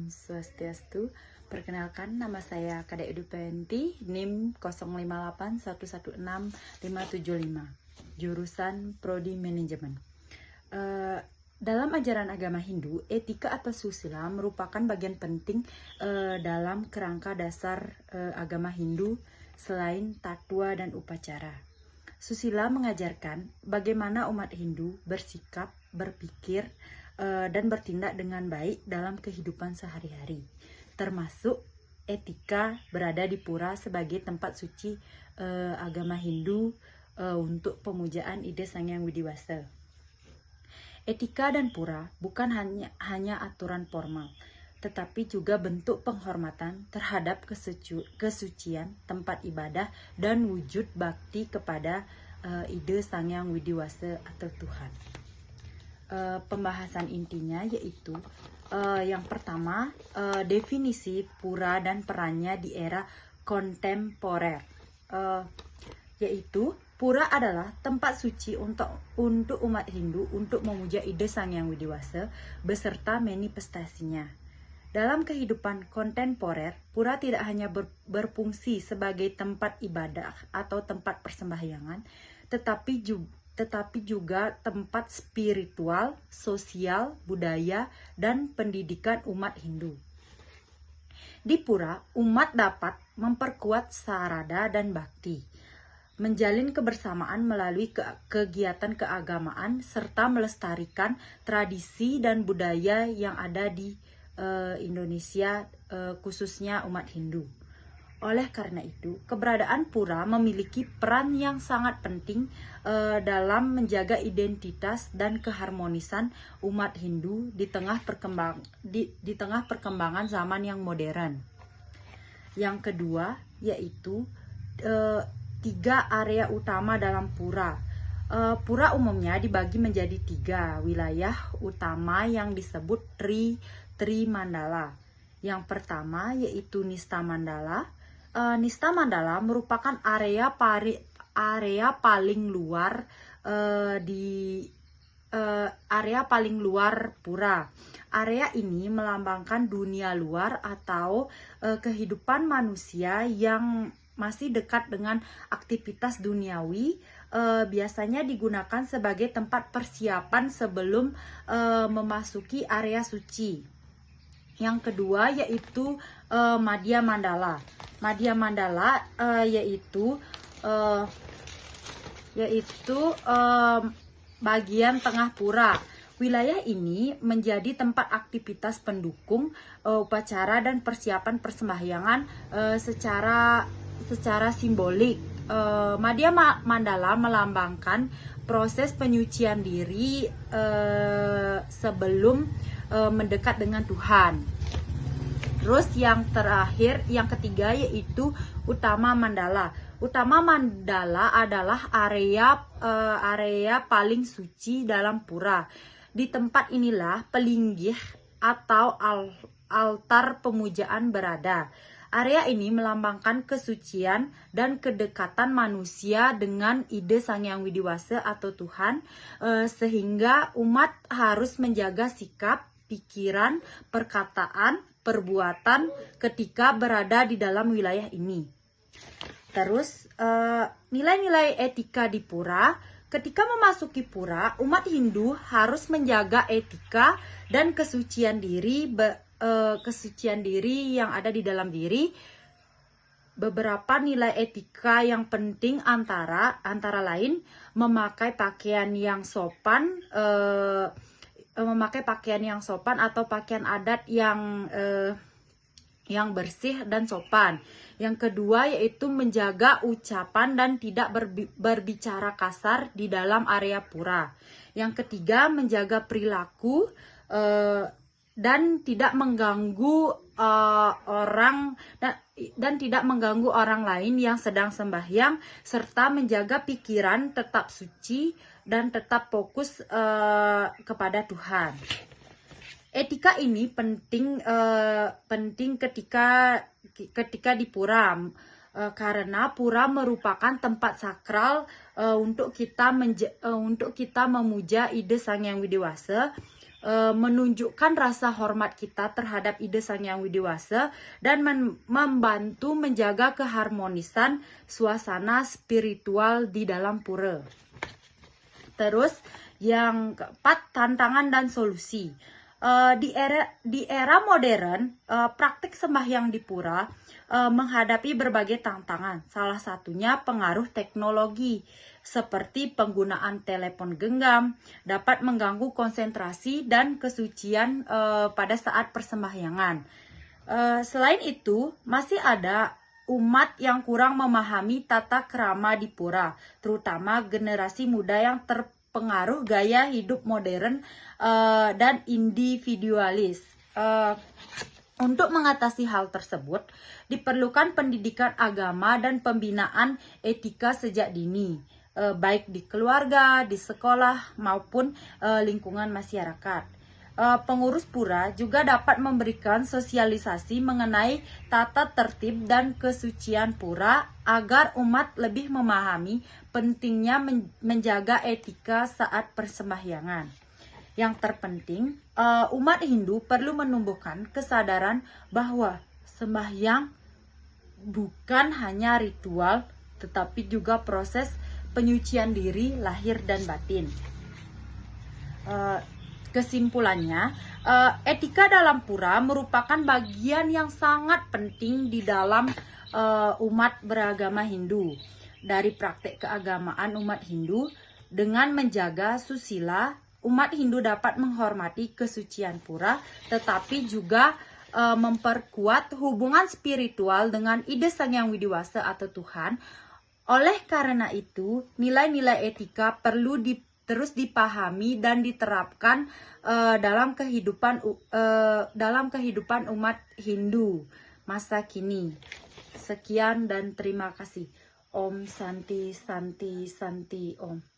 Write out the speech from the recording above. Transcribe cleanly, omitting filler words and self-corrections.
Om Swastiastu. Perkenalkan, nama saya Kadek Edupenti, NIM 0581165575, jurusan Prodi Manajemen. Dalam ajaran agama Hindu, etika atau susila merupakan bagian penting dalam kerangka dasar agama Hindu selain tatwa dan upacara. Susila mengajarkan bagaimana umat Hindu bersikap, berpikir, dan bertindak dengan baik dalam kehidupan sehari-hari, termasuk etika berada di pura sebagai tempat suci agama Hindu untuk pemujaan ide Sang Hyang Widiwasa. Etika dan pura bukan hanya aturan formal, tetapi juga bentuk penghormatan terhadap kesucian tempat ibadah dan wujud bakti kepada ide Sang Hyang Widiwasa atau Tuhan. Pembahasan intinya yaitu yang pertama, definisi pura dan perannya di era kontemporer, yaitu pura adalah tempat suci untuk umat Hindu untuk memuja ide Sang Hyang Widiwasa beserta manifestasinya. Dalam kehidupan kontemporer, pura tidak hanya berfungsi sebagai tempat ibadah atau tempat persembahyangan, tetapi juga tempat spiritual, sosial, budaya, dan pendidikan umat Hindu. Di pura, umat dapat memperkuat sarada dan bakti, menjalin kebersamaan melalui kegiatan keagamaan, serta melestarikan tradisi dan budaya yang ada di Indonesia, khususnya umat Hindu. Oleh karena itu, keberadaan pura memiliki peran yang sangat penting dalam menjaga identitas dan keharmonisan umat Hindu di tengah perkembangan zaman yang modern. Yang kedua, yaitu 3 area utama dalam pura. Pura umumnya dibagi menjadi 3 wilayah utama yang disebut Tri Mandala. Yang pertama yaitu Nista Mandala. Nista Mandala merupakan area paling luar area paling luar pura. Area ini melambangkan dunia luar atau kehidupan manusia yang masih dekat dengan aktivitas duniawi. Biasanya digunakan sebagai tempat persiapan sebelum memasuki area suci. Yang kedua yaitu Madhya Mandala. Madhya Mandala yaitu bagian tengah pura. Wilayah ini menjadi tempat aktivitas pendukung upacara dan persiapan persembahyangan secara simbolik. Madhya Mandala melambangkan proses penyucian diri sebelum mendekat dengan Tuhan. Terus yang terakhir, yang ketiga yaitu Utama Mandala. Utama Mandala adalah area paling suci dalam pura. Di tempat inilah pelinggih atau altar pemujaan berada. Area ini melambangkan kesucian dan kedekatan manusia dengan ide Sang Hyang Widiwasa atau Tuhan, sehingga umat harus menjaga sikap, pikiran, perkataan, perbuatan ketika berada di dalam wilayah ini. Terus nilai-nilai etika di pura. Ketika memasuki pura, umat Hindu harus menjaga etika dan kesucian diri yang ada di dalam diri. Beberapa nilai etika yang penting antara lain memakai pakaian yang sopan, atau pakaian adat yang bersih dan sopan. Yang kedua yaitu menjaga ucapan dan tidak berbicara kasar di dalam area pura. Yang ketiga, menjaga perilaku dan tidak mengganggu orang lain yang sedang sembahyang, serta menjaga pikiran tetap suci dan tetap fokus kepada Tuhan. Etika ini penting ketika di pura, karena pura merupakan tempat sakral untuk kita memuja ide Sang Hyang Widiwasa. menunjukkan rasa hormat kita terhadap ide Sang Yang Widi Wasa dan membantu menjaga keharmonisan suasana spiritual di dalam pura. Terus yang keempat, tantangan dan solusi. Di era modern, praktik sembahyang di pura menghadapi berbagai tantangan. Salah satunya pengaruh teknologi seperti penggunaan telepon genggam dapat mengganggu konsentrasi dan kesucian pada saat persembahyangan. Selain itu, masih ada umat yang kurang memahami tata krama di pura, terutama generasi muda yang terpengaruh gaya hidup modern dan individualis. Untuk mengatasi hal tersebut, diperlukan pendidikan agama dan pembinaan etika sejak dini, baik di keluarga, di sekolah, maupun lingkungan masyarakat. Pengurus pura juga dapat memberikan sosialisasi mengenai tata tertib dan kesucian pura agar umat lebih memahami pentingnya menjaga etika saat persembahyangan. Yang terpenting, umat Hindu perlu menumbuhkan kesadaran bahwa sembahyang bukan hanya ritual, tetapi juga proses penyucian diri lahir dan batin. Kesimpulannya, etika dalam pura merupakan bagian yang sangat penting di dalam umat beragama Hindu. Dari praktek keagamaan umat Hindu, dengan menjaga susila, umat Hindu dapat menghormati kesucian pura, tetapi juga memperkuat hubungan spiritual dengan ide Sang Yang Widi Wasa atau Tuhan. Oleh karena itu, nilai-nilai etika perlu terus dipahami dan diterapkan dalam kehidupan umat Hindu masa kini. Sekian dan terima kasih. Om Santi Santi Santi Om.